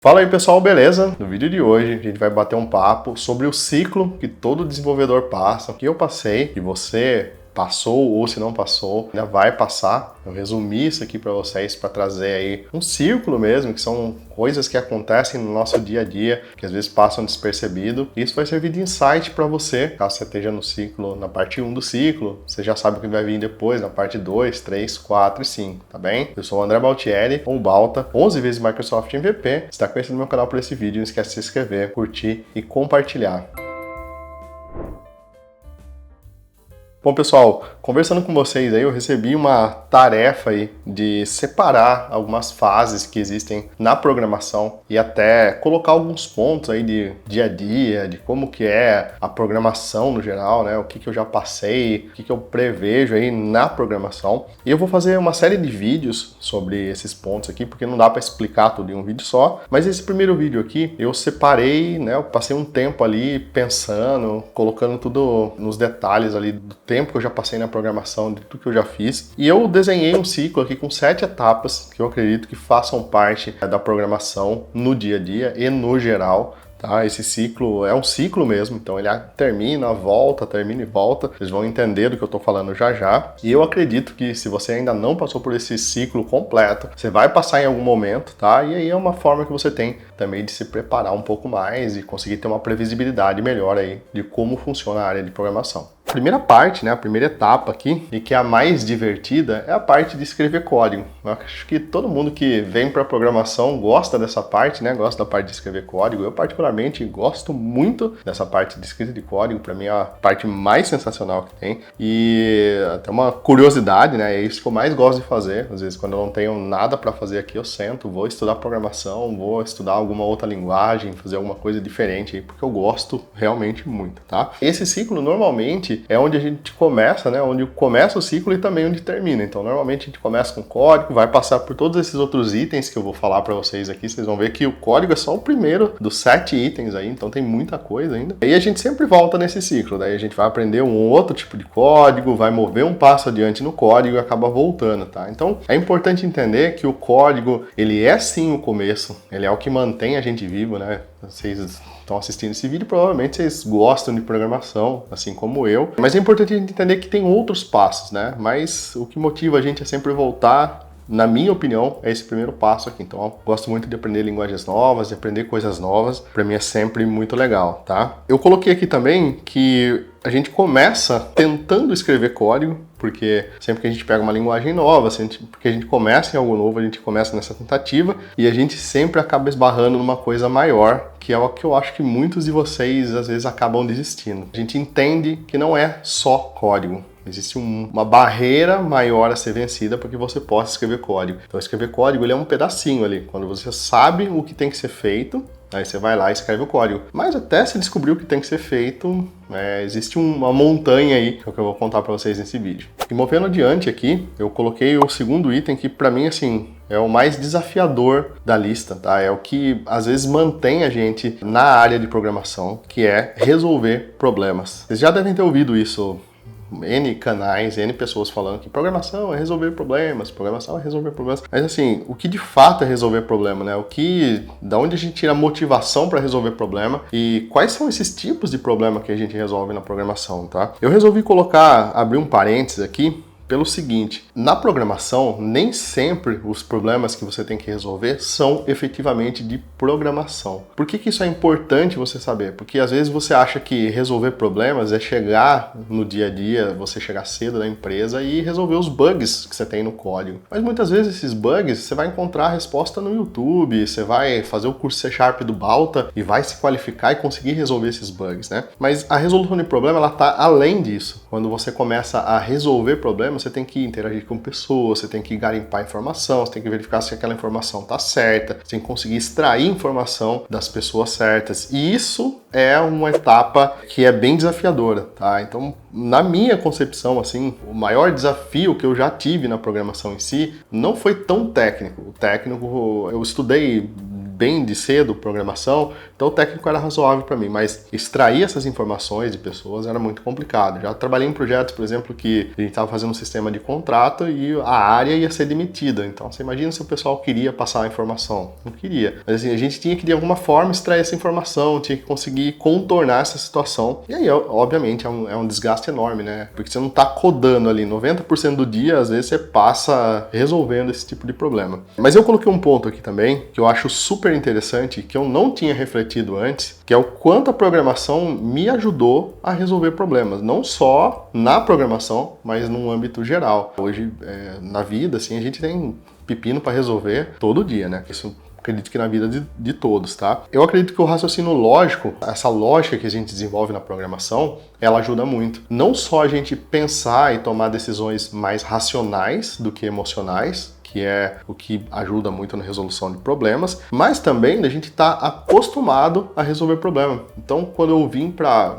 Fala aí pessoal, beleza? No vídeo de hoje a gente vai bater um papo sobre o ciclo que todo desenvolvedor passa, que eu passei, que você passou ou se não passou, ainda vai passar. Eu resumi isso aqui para vocês para trazer aí um círculo mesmo, que são coisas que acontecem no nosso dia a dia, que às vezes passam despercebido. Isso vai servir de insight para você, caso você esteja no ciclo, na parte 1 do ciclo, você já sabe o que vai vir depois, na parte 2, 3, 4 e 5, tá bem? Eu sou o André Baltieri, ou Balta, 11 vezes Microsoft MVP. Se está conhecendo meu canal por esse vídeo, não esquece de se inscrever, curtir e compartilhar. Bom, pessoal, conversando com vocês aí, eu recebi uma tarefa aí de separar algumas fases que existem na programação e até colocar alguns pontos aí de dia a dia, de como que é a programação no geral, né? O que eu já passei, o que eu prevejo aí na programação. E eu vou fazer uma série de vídeos sobre esses pontos aqui, porque não dá para explicar tudo em um vídeo só. Mas esse primeiro vídeo aqui, eu separei, né? Eu passei um tempo ali pensando, colocando tudo nos detalhes ali do tempo que eu já passei na programação, de tudo que eu já fiz. E eu desenhei um ciclo aqui com 7 etapas que eu acredito que façam parte da programação no dia a dia e no geral. Tá? Esse ciclo é um ciclo mesmo, então ele termina, volta, termina e volta. Vocês vão entender do que eu tô falando já já. E eu acredito que se você ainda não passou por esse ciclo completo, você vai passar em algum momento, tá? E aí é uma forma que você tem também de se preparar um pouco mais e conseguir ter uma previsibilidade melhor aí de como funciona a área de programação. A primeira parte, né, a primeira etapa aqui, e que é a mais divertida, é a parte de escrever código. Eu acho que todo mundo que vem para programação gosta dessa parte, né, gosta da parte de escrever código. Eu particularmente gosto muito dessa parte de escrita de código, para mim é a parte mais sensacional que tem. E até uma curiosidade, né, é isso que eu mais gosto de fazer. Às vezes quando eu não tenho nada para fazer aqui, eu sento, vou estudar programação, vou estudar alguma outra linguagem, fazer alguma coisa diferente aí, porque eu gosto realmente muito, tá? Esse ciclo normalmente é onde a gente começa, né? Onde começa o ciclo e também onde termina. Então, normalmente a gente começa com código, vai passar por todos esses outros itens que eu vou falar para vocês aqui. Vocês vão ver que o código é só o primeiro dos 7 itens aí, então tem muita coisa ainda. E a gente sempre volta nesse ciclo, daí a gente vai aprender um outro tipo de código, vai mover um passo adiante no código e acaba voltando, tá? Então, é importante entender que o código, ele é sim o começo, ele é o que mantém a gente vivo, né? Vocês estão assistindo esse vídeo, provavelmente vocês gostam de programação, assim como eu. Mas é importante a gente entender que tem outros passos, né? Mas o que motiva a gente é sempre voltar, na minha opinião, é esse primeiro passo aqui. Então, eu gosto muito de aprender linguagens novas, de aprender coisas novas. Para mim é sempre muito legal, tá? Eu coloquei aqui também que a gente começa tentando escrever código, porque sempre que a gente pega uma linguagem nova, porque a gente começa em algo novo, a gente começa nessa tentativa e a gente sempre acaba esbarrando numa coisa maior, que é o que eu acho que muitos de vocês às vezes acabam desistindo. A gente entende que não é só código. Existe uma barreira maior a ser vencida para que você possa escrever código. Então, escrever código ele é um pedacinho ali. Quando você sabe o que tem que ser feito, aí você vai lá e escreve o código. Mas até se descobrir o que tem que ser feito, existe uma montanha aí, que é o que eu vou contar para vocês nesse vídeo. E movendo adiante aqui, eu coloquei o segundo item que para mim, assim, é o mais desafiador da lista, tá? É o que às vezes mantém a gente na área de programação, que é resolver problemas. Vocês já devem ter ouvido isso. N canais, N pessoas falando que programação é resolver problemas, programação é resolver problemas. Mas assim, o que de fato é resolver problema, né? Da onde a gente tira a motivação para resolver problema e quais são esses tipos de problema que a gente resolve na programação, tá? Eu resolvi abrir um parênteses aqui, pelo seguinte, na programação, nem sempre os problemas que você tem que resolver são efetivamente de programação. Por que isso é importante você saber? Porque às vezes você acha que resolver problemas é chegar no dia a dia, você chegar cedo na empresa e resolver os bugs que você tem no código. Mas muitas vezes esses bugs você vai encontrar a resposta no YouTube, você vai fazer o curso C# do Balta e vai se qualificar e conseguir resolver esses bugs, né? Mas a resolução de problema, ela tá além disso. Quando você começa a resolver problemas, você tem que interagir com pessoas, você tem que garimpar informação, você tem que verificar se aquela informação está certa, você tem que conseguir extrair informação das pessoas certas. E isso é uma etapa que é bem desafiadora, tá? Então, na minha concepção, assim, o maior desafio que eu já tive na programação em si não foi tão técnico. O técnico, eu estudei bem de cedo programação, então o técnico era razoável para mim, mas extrair essas informações de pessoas era muito complicado. Já trabalhei em projetos, por exemplo, que a gente estava fazendo um sistema de contrato e a área ia ser demitida. Então você imagina se o pessoal queria passar a informação. Não queria. Mas assim, a gente tinha que de alguma forma extrair essa informação, tinha que conseguir contornar essa situação. E aí, obviamente, é um desgaste enorme, né? Porque você não está codando ali 90% do dia, às vezes você passa resolvendo esse tipo de problema. Mas eu coloquei um ponto aqui também, que eu acho super interessante, que eu não tinha refletido antes, que é o quanto a programação me ajudou a resolver problemas. Não só na programação, mas num âmbito geral. Hoje, na vida, assim, a gente tem pepino para resolver todo dia, né? Isso acredito que na vida de todos, tá? Eu acredito que o raciocínio lógico, essa lógica que a gente desenvolve na programação, ela ajuda muito. Não só a gente pensar e tomar decisões mais racionais do que emocionais, que é o que ajuda muito na resolução de problemas, mas também a gente está acostumado a resolver problema. Então, quando eu vim para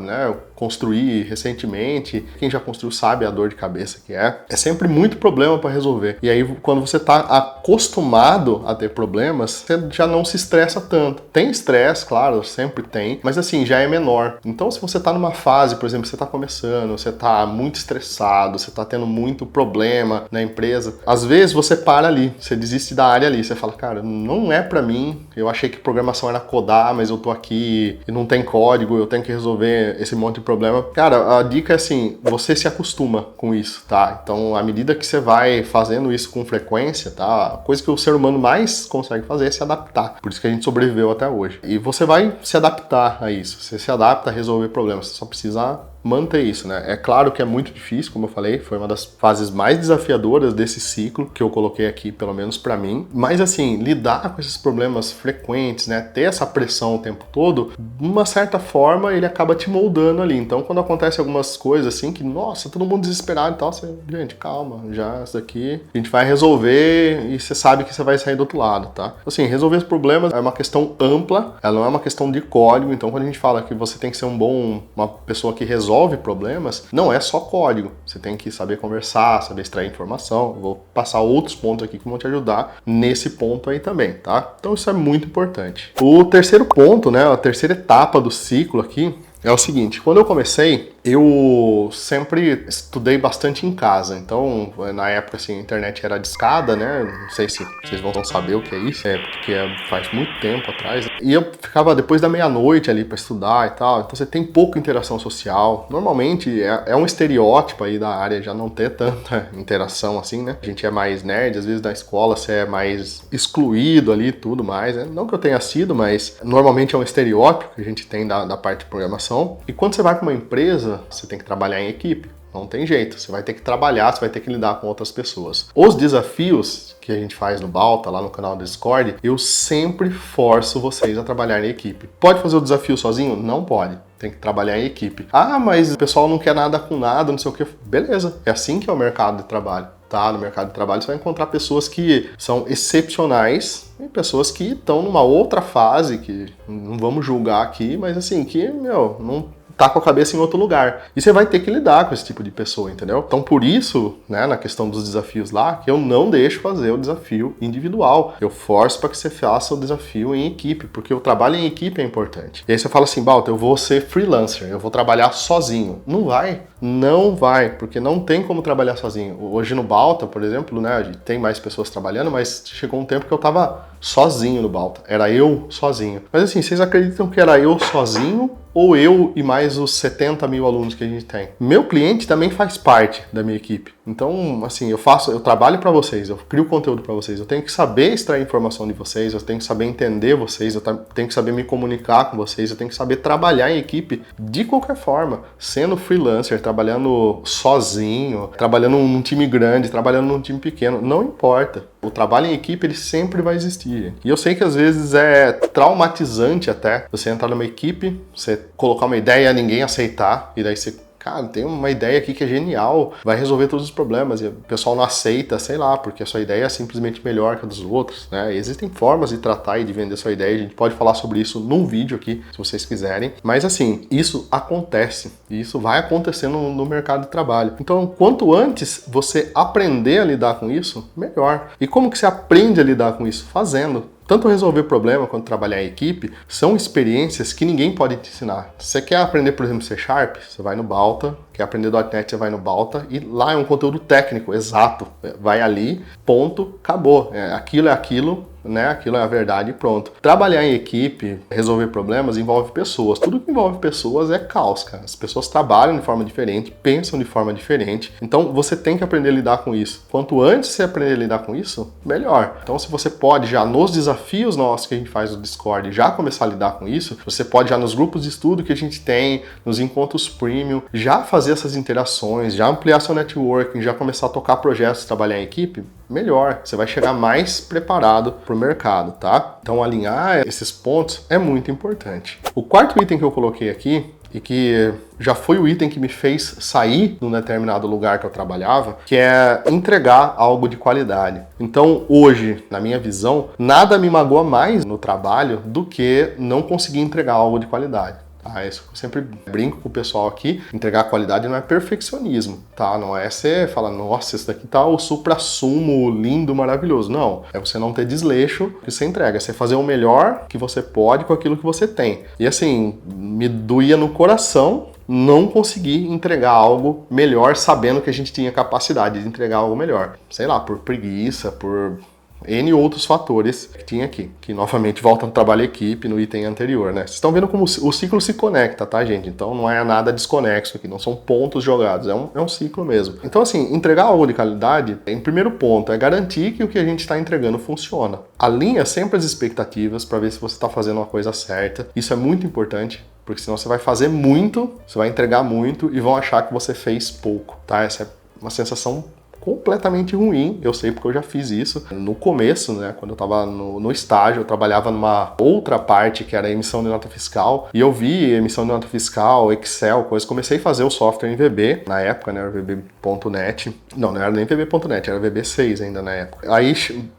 construir recentemente, quem já construiu sabe a dor de cabeça que é sempre muito problema para resolver. E aí, quando você está acostumado a ter problemas, você já não se estressa tanto. Tem estresse, claro, sempre tem, mas assim, já é menor. Então, se você está numa fase, por exemplo, você está começando, você está muito estressado, você está tendo muito problema na empresa, às vezes você para ali, você desiste da área ali, você fala, cara, não é para mim, eu achei que programação era codar, mas eu tô aqui e não tem código, eu tenho que resolver esse monte de problema. Cara, a dica é assim, você se acostuma com isso, tá? Então, à medida que você vai fazendo isso com frequência, tá? A coisa que o ser humano mais consegue fazer é se adaptar. Por isso que a gente sobreviveu até hoje. E você vai se adaptar a isso. Você se adapta a resolver problemas. Você só precisa manter isso, né? É claro que é muito difícil, como eu falei, foi uma das fases mais desafiadoras desse ciclo que eu coloquei aqui, pelo menos pra mim. Mas assim, lidar com esses problemas frequentes, né? Ter essa pressão o tempo todo, de uma certa forma, ele acaba te moldando ali. Então, quando acontece algumas coisas assim, que, nossa, todo mundo desesperado e tal, você, gente, calma, já isso daqui a gente vai resolver e você sabe que você vai sair do outro lado, tá? Assim, resolver os problemas é uma questão ampla, ela não é uma questão de código. Então, quando a gente fala que você tem que ser uma pessoa que resolve problemas, não é só código. Você tem que saber conversar, saber extrair informação. Vou passar outros pontos aqui que vão te ajudar nesse ponto aí também, tá? Então isso é muito importante. O terceiro ponto, né, a terceira etapa do ciclo aqui é o seguinte: quando eu comecei, eu sempre estudei bastante em casa. Então, na época, assim, a internet era discada, né? Não sei se vocês vão saber o que é isso, porque faz muito tempo atrás. E eu ficava depois da meia-noite ali para estudar e tal. Então, você tem pouca interação social. Normalmente, é um estereótipo aí da área já não ter tanta interação assim, né? A gente é mais nerd, às vezes na escola você é mais excluído ali e tudo mais, né? Não que eu tenha sido, mas normalmente é um estereótipo que a gente tem da parte de programação. E quando você vai para uma empresa, você tem que trabalhar em equipe. Não tem jeito, você vai ter que trabalhar, você vai ter que lidar com outras pessoas. Os desafios que a gente faz no Balta, lá no canal do Discord, eu sempre forço vocês a trabalhar em equipe. Pode fazer o desafio sozinho? Não pode. Tem que trabalhar em equipe. Ah, mas o pessoal não quer nada com nada, não sei o que. Beleza, é assim que é o mercado de trabalho. Tá? No mercado de trabalho você vai encontrar pessoas que são excepcionais e pessoas que estão numa outra fase, que não vamos julgar aqui, mas assim, que, não tá com a cabeça em outro lugar. E você vai ter que lidar com esse tipo de pessoa, entendeu? Então, por isso, né, na questão dos desafios lá, que eu não deixo fazer o desafio individual. Eu forço para que você faça o desafio em equipe, porque o trabalho em equipe é importante. E aí você fala assim, Balta, eu vou ser freelancer, eu vou trabalhar sozinho. Não vai. Não vai, porque não tem como trabalhar sozinho. Hoje no Balta, por exemplo, né, a gente tem mais pessoas trabalhando, mas chegou um tempo que eu tava sozinho no Balta. Era eu sozinho. Mas assim, vocês acreditam que era eu sozinho ou eu e mais os 70 mil alunos que a gente tem? Meu cliente também faz parte da minha equipe. Então, assim, eu trabalho para vocês, eu crio conteúdo para vocês, eu tenho que saber extrair informação de vocês, eu tenho que saber entender vocês, eu tenho que saber me comunicar com vocês, eu tenho que saber trabalhar em equipe de qualquer forma, sendo freelancer, trabalhando sozinho, trabalhando num time grande, trabalhando num time pequeno, não importa. O trabalho em equipe, ele sempre vai existir, gente. E eu sei que às vezes é traumatizante até você entrar numa equipe, você colocar uma ideia e ninguém aceitar, e daí você, cara, tem uma ideia aqui que é genial, vai resolver todos os problemas, e o pessoal não aceita, sei lá, porque a sua ideia é simplesmente melhor que a dos outros, né? Existem formas de tratar e de vender sua ideia, a gente pode falar sobre isso num vídeo aqui, se vocês quiserem, mas assim, isso acontece, e isso vai acontecendo no mercado de trabalho. Então, quanto antes você aprender a lidar com isso, melhor. E como que você aprende a lidar com isso? Fazendo. Tanto resolver problema quanto trabalhar em equipe são experiências que ninguém pode te ensinar. Você quer aprender, por exemplo, C#, você vai no Balta, quer aprender .NET, você vai no Balta, e lá é um conteúdo técnico, exato. Vai ali, ponto, acabou. Aquilo é aquilo, né? Aquilo é a verdade e pronto. Trabalhar em equipe, resolver problemas, envolve pessoas. Tudo que envolve pessoas é caos, cara. As pessoas trabalham de forma diferente, pensam de forma diferente. Então, você tem que aprender a lidar com isso. Quanto antes você aprender a lidar com isso, melhor. Então, se você pode já nos desafios nossos que a gente faz no Discord, já começar a lidar com isso, você pode já nos grupos de estudo que a gente tem, nos encontros premium, já fazer essas interações, já ampliar seu networking, já começar a tocar projetos, trabalhar em equipe, melhor. Você vai chegar mais preparado para o mercado, tá? Então, alinhar esses pontos é muito importante. O quarto item que eu coloquei aqui, e que já foi o item que me fez sair de um determinado lugar que eu trabalhava, que é entregar algo de qualidade. Então, hoje, na minha visão, nada me magoa mais no trabalho do que não conseguir entregar algo de qualidade. Tá, isso eu sempre brinco com o pessoal aqui, entregar qualidade não é perfeccionismo, tá? Não é você falar, nossa, esse daqui tá o supra-sumo lindo, maravilhoso. Não, é você não ter desleixo que você entrega, é você fazer o melhor que você pode com aquilo que você tem. E assim, me doía no coração não conseguir entregar algo melhor sabendo que a gente tinha capacidade de entregar algo melhor. Sei lá, por preguiça, por N outros fatores que tinha aqui, que novamente volta no trabalho equipe no item anterior, né? Vocês estão vendo como o ciclo se conecta, tá, gente? Então não é nada desconexo aqui, não são pontos jogados, é um ciclo mesmo. Então assim, entregar algo de qualidade, em primeiro ponto, é garantir que o que a gente está entregando funciona. Alinha sempre as expectativas para ver se você está fazendo uma coisa certa, isso é muito importante. Porque senão você vai fazer muito, você vai entregar muito e vão achar que você fez pouco, tá? Essa é uma sensação completamente ruim, eu sei porque eu já fiz isso. No começo, né, quando eu estava no estágio, eu trabalhava numa outra parte que era a emissão de nota fiscal, e eu vi emissão de nota fiscal, Excel, coisa, comecei a fazer o software em VB, na época, né, era VB.net, não era nem VB.net, era VB6 ainda na época. Aí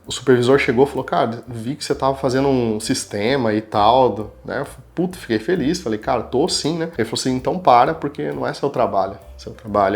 o supervisor chegou e falou, cara, vi que você estava fazendo um sistema e tal, né, puta, fiquei feliz, falei, cara, tô sim, né, ele falou assim, então para, porque não é seu trabalho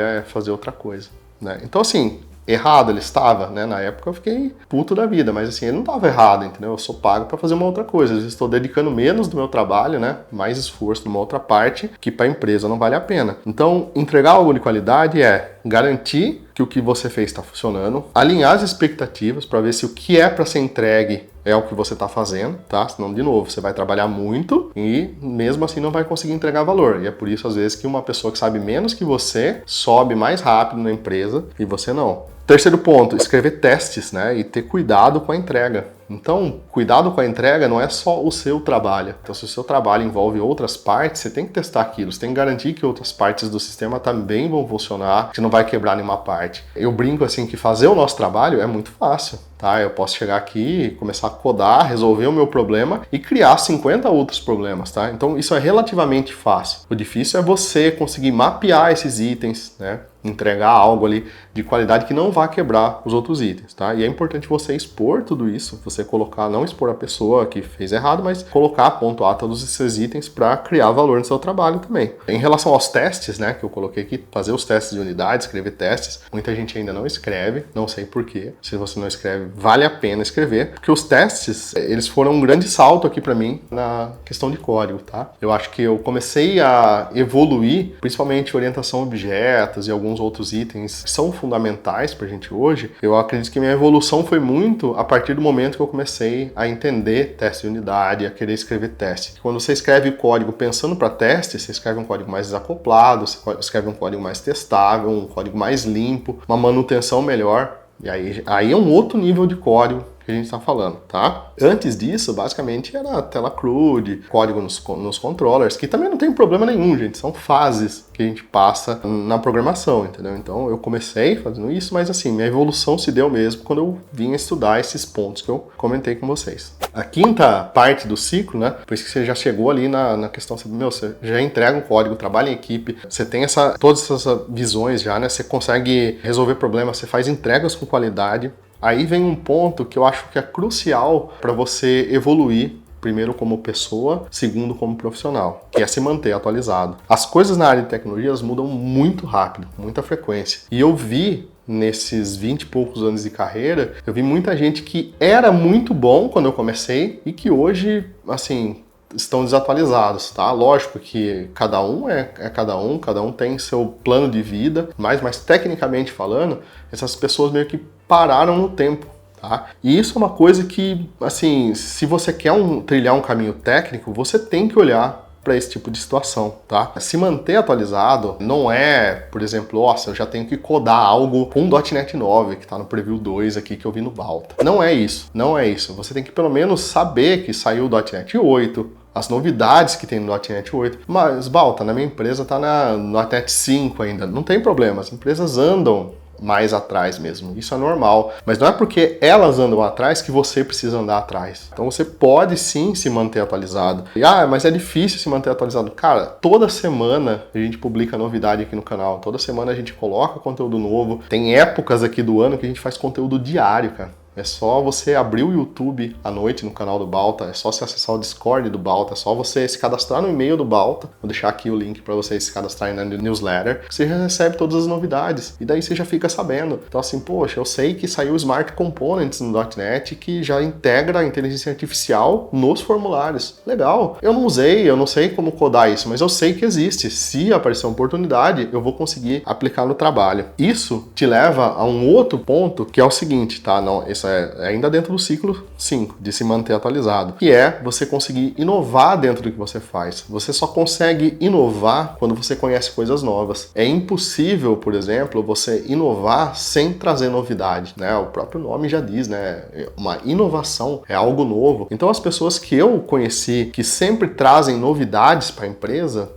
é fazer outra coisa. Né? Então, assim, errado ele estava, né? Na época eu fiquei puto da vida, mas assim, ele não estava errado, entendeu? Eu sou pago para fazer uma outra coisa. Às vezes estou dedicando menos do meu trabalho, né? Mais esforço numa outra parte, que para a empresa não vale a pena. Então, entregar algo de qualidade é garantir que o que você fez está funcionando, alinhar as expectativas para ver se o que é para ser entregue é o que você está fazendo, tá? Senão, de novo, você vai trabalhar muito e mesmo assim não vai conseguir entregar valor. E é por isso, às vezes, que uma pessoa que sabe menos que você sobe mais rápido na empresa e você não. Terceiro ponto, escrever testes, né? E ter cuidado com a entrega. Então, cuidado com a entrega não é só o seu trabalho. Então, se o seu trabalho envolve outras partes, você tem que testar aquilo. Você tem que garantir que outras partes do sistema também vão funcionar, que você não vai quebrar nenhuma parte. Eu brinco assim que fazer o nosso trabalho é muito fácil, tá? Eu posso chegar aqui, começar a codar, resolver o meu problema e criar 50 outros problemas, tá? Então, isso é relativamente fácil. O difícil é você conseguir mapear esses itens, né? Entregar algo ali de qualidade que não vá quebrar os outros itens, tá? E é importante você expor tudo isso, você colocar, não expor a pessoa que fez errado, mas colocar, pontuar todos esses itens para criar valor no seu trabalho também. Em relação aos testes, né, que eu coloquei aqui, fazer os testes de unidade, escrever testes, muita gente ainda não escreve, não sei porquê. Se você não escreve, vale a pena escrever, porque os testes, eles foram um grande salto aqui para mim na questão de código, tá? Eu acho que eu comecei a evoluir, principalmente orientação a objetos e alguns outros itens que são fundamentais pra gente hoje. Eu acredito que minha evolução foi muito a partir do momento que eu comecei a entender teste de unidade, a querer escrever teste. Quando você escreve código pensando para teste, você escreve um código mais desacoplado, você escreve um código mais testável, um código mais limpo, uma manutenção melhor. E aí é um outro nível de código que a gente está falando, tá? Antes disso, basicamente, era tela crude, código nos controllers, que também não tem problema nenhum, gente. São fases que a gente passa na programação, entendeu? Então, eu comecei fazendo isso, mas assim, minha evolução se deu mesmo quando eu vim estudar esses pontos que eu comentei com vocês. A quinta parte do ciclo, né? Depois que você já chegou ali na questão, você já entrega um código, trabalha em equipe, você tem todas essas visões já, né? Você consegue resolver problemas, você faz entregas com qualidade. Aí vem um ponto que eu acho que é crucial para você evoluir, primeiro como pessoa, segundo como profissional, que é se manter atualizado. As coisas na área de tecnologia mudam muito rápido, com muita frequência. E eu vi nesses 20 e poucos anos de carreira, eu vi muita gente que era muito bom quando eu comecei e que hoje, assim, estão desatualizados, tá? Lógico que cada um é cada um tem seu plano de vida, mas tecnicamente falando, essas pessoas meio que pararam no tempo. Tá? E isso é uma coisa que, assim, se você quer trilhar um caminho técnico, você tem que olhar para esse tipo de situação, tá? Se manter atualizado não é, por exemplo, nossa, eu já tenho que codar algo com .NET 9, que está no Preview 2 aqui que eu vi no Balta. Não é isso, não é isso. Você tem que pelo menos saber que saiu o .NET 8, as novidades que tem no .NET 8. Mas, Balta, na minha empresa tá no .NET 5 ainda. Não tem problema, as empresas andam mais atrás mesmo. Isso é normal. Mas não é porque elas andam atrás que você precisa andar atrás. Então você pode sim se manter atualizado. E, mas é difícil se manter atualizado. Cara, toda semana a gente publica novidade aqui no canal. Toda semana a gente coloca conteúdo novo. Tem épocas aqui do ano que a gente faz conteúdo diário, cara. É só você abrir o YouTube à noite no canal do Balta, é só você acessar o Discord do Balta, é só você se cadastrar no e-mail do Balta. Vou deixar aqui o link para vocês se cadastrarem na newsletter. Você recebe todas as novidades e daí você já fica sabendo. Então assim, poxa, eu sei que saiu o Smart Components no .NET que já integra a inteligência artificial nos formulários. Legal. Eu não sei como codar isso, mas eu sei que existe. Se aparecer uma oportunidade, eu vou conseguir aplicar no trabalho. Isso te leva a um outro ponto que é o seguinte, tá? Não, isso é ainda dentro do ciclo 5, de se manter atualizado, que é você conseguir inovar dentro do que você faz. Você só consegue inovar quando você conhece coisas novas. É impossível, por exemplo, você inovar sem trazer novidade, né? O próprio nome já diz, né? Uma inovação é algo novo. Então as pessoas que eu conheci que sempre trazem novidades para a empresa,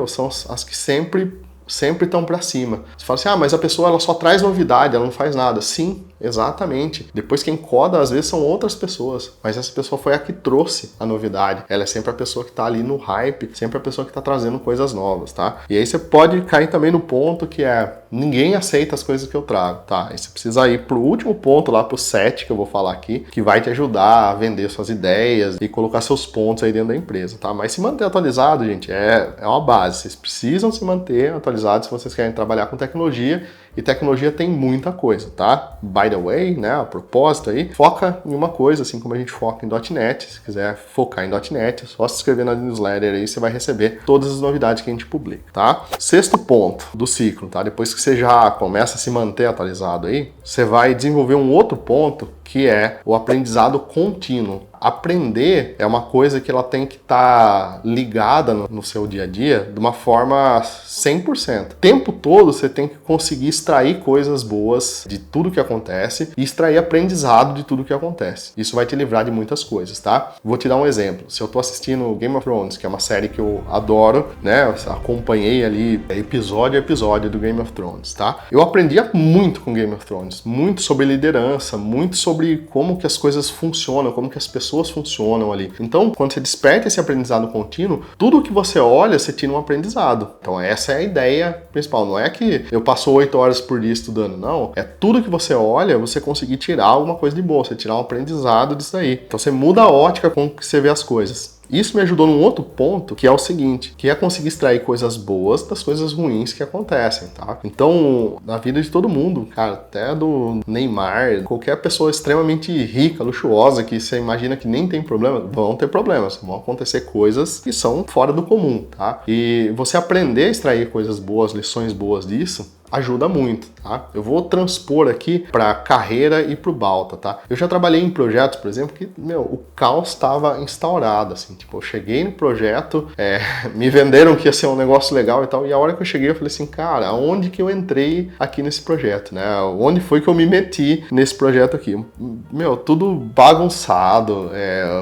são as que sempre estão para cima. Você fala assim, mas a pessoa ela só traz novidade, ela não faz nada. Sim, exatamente. Depois quem coda, às vezes, são outras pessoas. Mas essa pessoa foi a que trouxe a novidade. Ela é sempre a pessoa que está ali no hype, sempre a pessoa que está trazendo coisas novas, tá? E aí você pode cair também no ponto que ninguém aceita as coisas que eu trago, tá? Aí você precisa ir pro último ponto, lá pro 7, que eu vou falar aqui, que vai te ajudar a vender suas ideias e colocar seus pontos aí dentro da empresa, tá? Mas se manter atualizado, gente, é uma base. Vocês precisam se manter atualizados se vocês querem trabalhar com tecnologia. E tecnologia tem muita coisa, tá? By the way, né, a propósito aí, foca em uma coisa, assim como a gente foca em .NET. Se quiser focar em .NET, é só se inscrever na newsletter aí, você vai receber todas as novidades que a gente publica, tá? Sexto ponto do ciclo, tá? Depois que você já começa a se manter atualizado aí, você vai desenvolver um outro ponto que é o aprendizado contínuo. Aprender é uma coisa que ela tem que estar ligada no seu dia a dia de uma forma 100%. O tempo todo você tem que conseguir extrair coisas boas de tudo que acontece e extrair aprendizado de tudo que acontece. Isso vai te livrar de muitas coisas, tá? Vou te dar um exemplo. Se eu tô assistindo Game of Thrones, que é uma série que eu adoro, né? Eu acompanhei ali episódio a episódio do Game of Thrones, tá? Eu aprendia muito com Game of Thrones, muito sobre liderança, muito sobre como que as coisas funcionam, como que as pessoas funcionam ali. Então, quando você desperta esse aprendizado contínuo, tudo que você olha, você tira um aprendizado. Então, essa é a ideia principal. Não é que eu passo 8 horas por dia estudando, não. É tudo que você olha, você conseguir tirar alguma coisa de boa, você tirar um aprendizado disso aí. Então, você muda a ótica com que você vê as coisas. Isso me ajudou num outro ponto, que é o seguinte, que é conseguir extrair coisas boas das coisas ruins que acontecem, tá? Então, na vida de todo mundo, cara, até do Neymar, qualquer pessoa extremamente rica, luxuosa, que você imagina que nem tem problema, vão ter problemas, vão acontecer coisas que são fora do comum, tá? E você aprender a extrair coisas boas, lições boas disso, ajuda muito, tá? Eu vou transpor aqui para carreira e para o Balta, tá? Eu já trabalhei em projetos, por exemplo, que, o caos estava instaurado, assim, tipo, eu cheguei no projeto, me venderam que ia ser um negócio legal e tal, e a hora que eu cheguei eu falei assim, cara, aonde que eu entrei aqui nesse projeto, né? Onde foi que eu me meti nesse projeto aqui? Tudo bagunçado,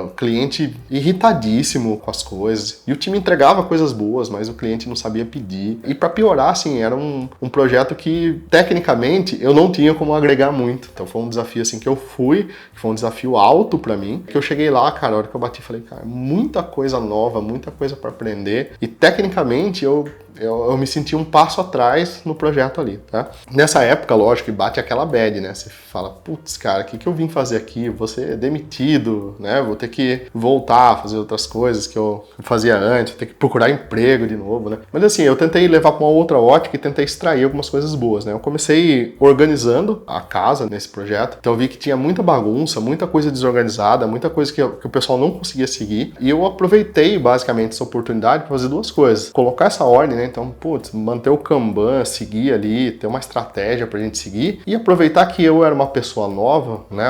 o cliente irritadíssimo com as coisas, e o time entregava coisas boas, mas o cliente não sabia pedir, e para piorar, assim, era um projeto que, tecnicamente, eu não tinha como agregar muito. Então foi um desafio, assim, que eu fui, foi um desafio alto pra mim, que eu cheguei lá, cara, a hora que eu bati, falei, cara, muita coisa nova, muita coisa pra aprender, e tecnicamente eu eu me senti um passo atrás no projeto ali, tá? Nessa época, lógico, que bate aquela bad, né? Você fala, putz, cara, o que eu vim fazer aqui? Vou ser demitido, né? Vou ter que voltar a fazer outras coisas que eu fazia antes, vou ter que procurar emprego de novo, né? Mas assim, eu tentei levar para uma outra ótica e tentei extrair algumas coisas boas, né? Eu comecei organizando a casa nesse projeto, então eu vi que tinha muita bagunça, muita coisa desorganizada, muita coisa que o pessoal não conseguia seguir, e eu aproveitei basicamente essa oportunidade para fazer duas coisas. Colocar essa ordem, né? Então, putz, manter o Kanban, seguir ali, ter uma estratégia pra gente seguir, e aproveitar que eu era uma pessoa nova, né?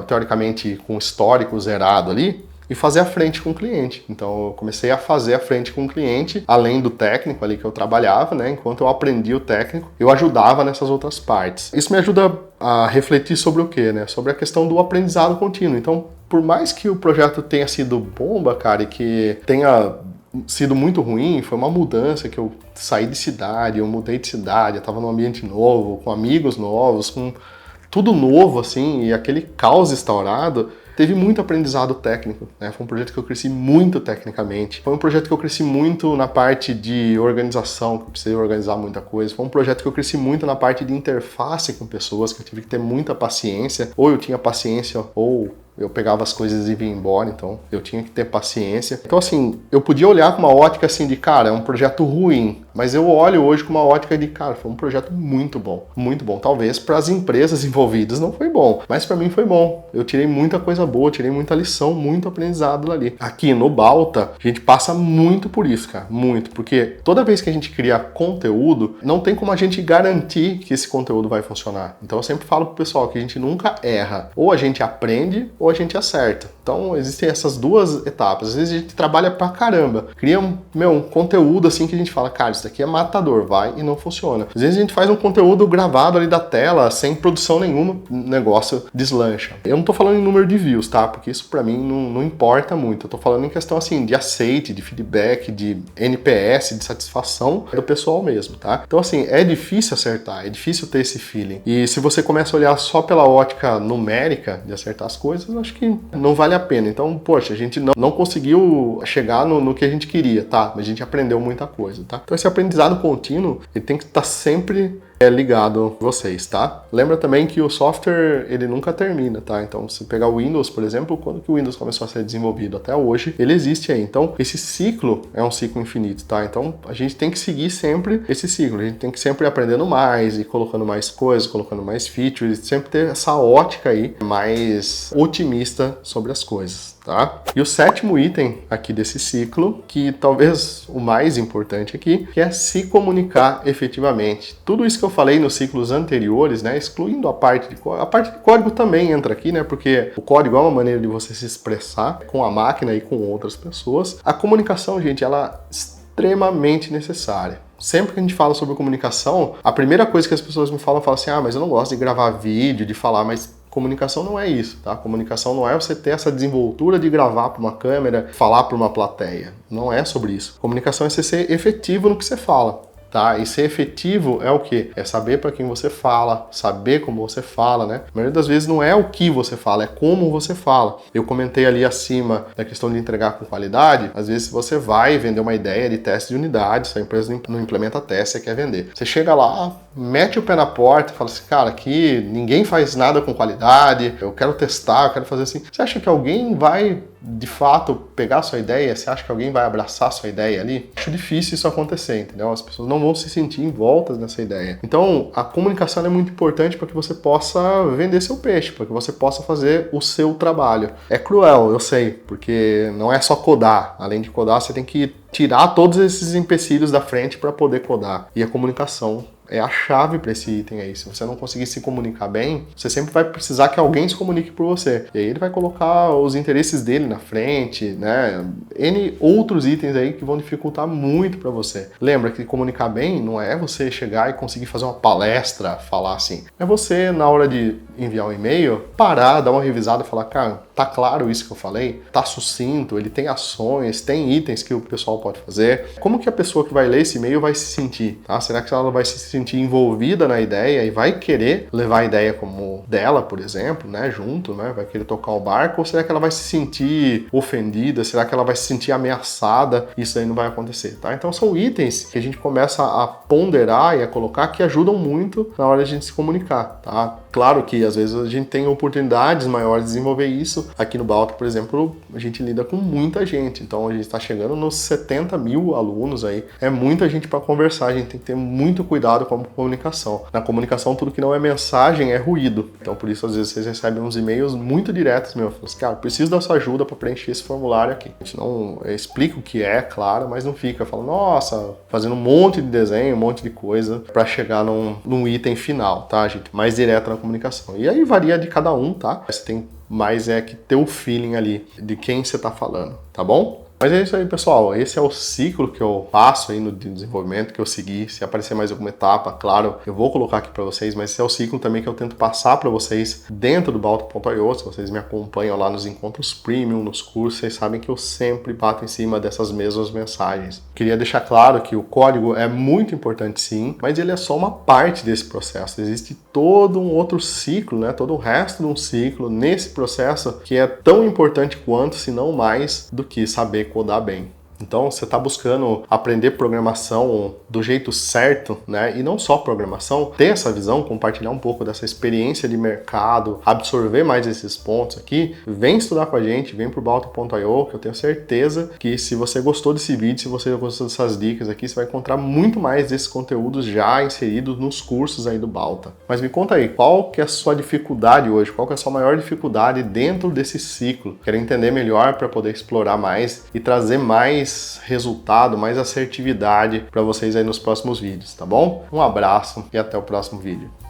Teoricamente com histórico zerado ali, e fazer a frente com o cliente. Então eu comecei a fazer a frente com o cliente, além do técnico ali que eu trabalhava, né? Enquanto eu aprendia o técnico, eu ajudava nessas outras partes. Isso me ajuda a refletir sobre o quê, né? Sobre a questão do aprendizado contínuo. Então, por mais que o projeto tenha sido bomba, cara, e que tenha sido muito ruim, foi uma mudança que eu saí de cidade, eu mudei de cidade, eu tava num ambiente novo, com amigos novos, com tudo novo, assim, e aquele caos instaurado, teve muito aprendizado técnico, né? Foi um projeto que eu cresci muito tecnicamente. Foi um projeto que eu cresci muito na parte de organização, que eu precisei organizar muita coisa. Foi um projeto que eu cresci muito na parte de interface com pessoas, que eu tive que ter muita paciência. Ou eu tinha paciência, ou eu pegava as coisas e vinha embora, então eu tinha que ter paciência. Então assim, eu podia olhar com uma ótica assim de, cara, é um projeto ruim, mas eu olho hoje com uma ótica de, cara, foi um projeto muito bom, muito bom. Talvez para as empresas envolvidas não foi bom, mas para mim foi bom. Eu tirei muita coisa boa, tirei muita lição, muito aprendizado ali. Aqui no Balta, a gente passa muito por isso, cara, muito, porque toda vez que a gente cria conteúdo, não tem como a gente garantir que esse conteúdo vai funcionar. Então eu sempre falo pro pessoal que a gente nunca erra. Ou a gente aprende, ou a gente acerta. Então existem essas duas etapas. Às vezes a gente trabalha pra caramba, cria um conteúdo assim que a gente fala, cara, isso daqui é matador, vai, e não funciona. Às vezes a gente faz um conteúdo gravado ali da tela, sem produção nenhuma, o negócio deslancha. Eu não tô falando em número de views, tá? Porque isso pra mim não importa muito. Eu tô falando em questão assim, de aceite, de feedback, de NPS, de satisfação do pessoal mesmo, tá? Então assim, é difícil acertar, é difícil ter esse feeling. E se você começa a olhar só pela ótica numérica de acertar as coisas, eu acho que não vale a pena. Então, poxa, a gente não conseguiu chegar no que a gente queria, tá? Mas a gente aprendeu muita coisa, tá? Então esse aprendizado contínuo, ele tem que estar sempre ligado a vocês, tá? Lembra também que o software, ele nunca termina, tá? Então, se pegar o Windows, por exemplo, quando que o Windows começou a ser desenvolvido até hoje, ele existe aí. Então, esse ciclo é um ciclo infinito, tá? Então, a gente tem que seguir sempre esse ciclo. A gente tem que sempre ir aprendendo mais e colocando mais coisas, colocando mais features, sempre ter essa ótica aí mais otimista sobre as coisas, tá? E o sétimo item aqui desse ciclo, que talvez o mais importante aqui, que é se comunicar efetivamente. Tudo isso que eu falei nos ciclos anteriores, né, excluindo a parte de código também entra aqui, né, porque o código é uma maneira de você se expressar com a máquina e com outras pessoas. A comunicação, gente, ela é extremamente necessária. Sempre que a gente fala sobre comunicação, a primeira coisa que as pessoas me falam assim, mas eu não gosto de gravar vídeo, de falar, mas comunicação não é isso, tá? Comunicação não é você ter essa desenvoltura de gravar para uma câmera, falar para uma plateia. Não é sobre isso. Comunicação é você ser efetivo no que você fala. Tá? E ser efetivo é o quê? É saber para quem você fala, saber como você fala, né? A maioria das vezes não é o que você fala, é como você fala. Eu comentei ali acima da questão de entregar com qualidade. Às vezes você vai vender uma ideia de teste de unidade, se a empresa não implementa teste, você quer vender. Você chega lá, mete o pé na porta e fala assim, cara, aqui ninguém faz nada com qualidade, eu quero testar, eu quero fazer assim. Você acha que alguém vai de fato pegar a sua ideia? Você acha que alguém vai abraçar a sua ideia ali? Acho difícil isso acontecer, entendeu? As pessoas não vão se sentir envoltas nessa ideia. Então, a comunicação é muito importante para que você possa vender seu peixe, para que você possa fazer o seu trabalho. É cruel, eu sei, porque não é só codar. Além de codar, você tem que tirar todos esses empecilhos da frente para poder codar. E a comunicação é a chave para esse item aí. Se você não conseguir se comunicar bem, você sempre vai precisar que alguém se comunique por você. E aí ele vai colocar os interesses dele na frente, né? N outros itens aí que vão dificultar muito para você. Lembra que comunicar bem não é você chegar e conseguir fazer uma palestra, falar assim. É você, na hora de enviar um e-mail, parar, dar uma revisada e falar, cara, tá claro isso que eu falei? Tá sucinto? Ele tem ações, tem itens que o pessoal pode fazer? Como que a pessoa que vai ler esse e-mail vai se sentir? Tá? Será que ela vai se sentir envolvida na ideia e vai querer levar a ideia como dela, por exemplo, né, junto, né, vai querer tocar o barco, ou será que ela vai se sentir ofendida? Será que ela vai se sentir ameaçada? Isso aí não vai acontecer, tá? Então são itens que a gente começa a ponderar e a colocar que ajudam muito na hora de a gente se comunicar, tá? Claro que às vezes a gente tem oportunidades maiores de desenvolver isso. Aqui no Balta, por exemplo, a gente lida com muita gente, então a gente está chegando nos 70 mil alunos aí. É muita gente para conversar, a gente tem que ter muito cuidado com a comunicação. Na comunicação, tudo que não é mensagem é ruído. Então por isso às vezes vocês recebem uns e-mails muito diretos, meu, falando assim, cara, preciso da sua ajuda para preencher esse formulário aqui. A gente não explica o que é, claro, mas não fica falando, nossa, fazendo um monte de desenho, um monte de coisa para chegar num item final, tá, gente? Mais direto na comunicação. E aí varia de cada um, tá? Você tem mais que ter o feeling ali de quem você tá falando, tá bom? Mas é isso aí, pessoal. Esse é o ciclo que eu passo aí no desenvolvimento, que eu segui. Se aparecer mais alguma etapa, claro, eu vou colocar aqui para vocês, mas esse é o ciclo também que eu tento passar para vocês dentro do Balta.io. Se vocês me acompanham lá nos encontros premium, nos cursos, vocês sabem que eu sempre bato em cima dessas mesmas mensagens. Queria deixar claro que o código é muito importante sim, mas ele é só uma parte desse processo. Existe todo um outro ciclo, né? Todo o resto de um ciclo nesse processo que é tão importante quanto, se não mais, do que saber codar bem. Então, você está buscando aprender programação do jeito certo, né? E não só programação, ter essa visão, compartilhar um pouco dessa experiência de mercado, absorver mais esses pontos aqui, vem estudar com a gente, vem pro Balta.io, que eu tenho certeza que se você gostou desse vídeo, se você gostou dessas dicas aqui, você vai encontrar muito mais desses conteúdos já inseridos nos cursos aí do Balta. Mas me conta aí, qual que é a sua dificuldade hoje? Qual que é a sua maior dificuldade dentro desse ciclo? Quero entender melhor para poder explorar mais e trazer mais resultado, mais assertividade para vocês aí nos próximos vídeos, tá bom? Um abraço e até o próximo vídeo.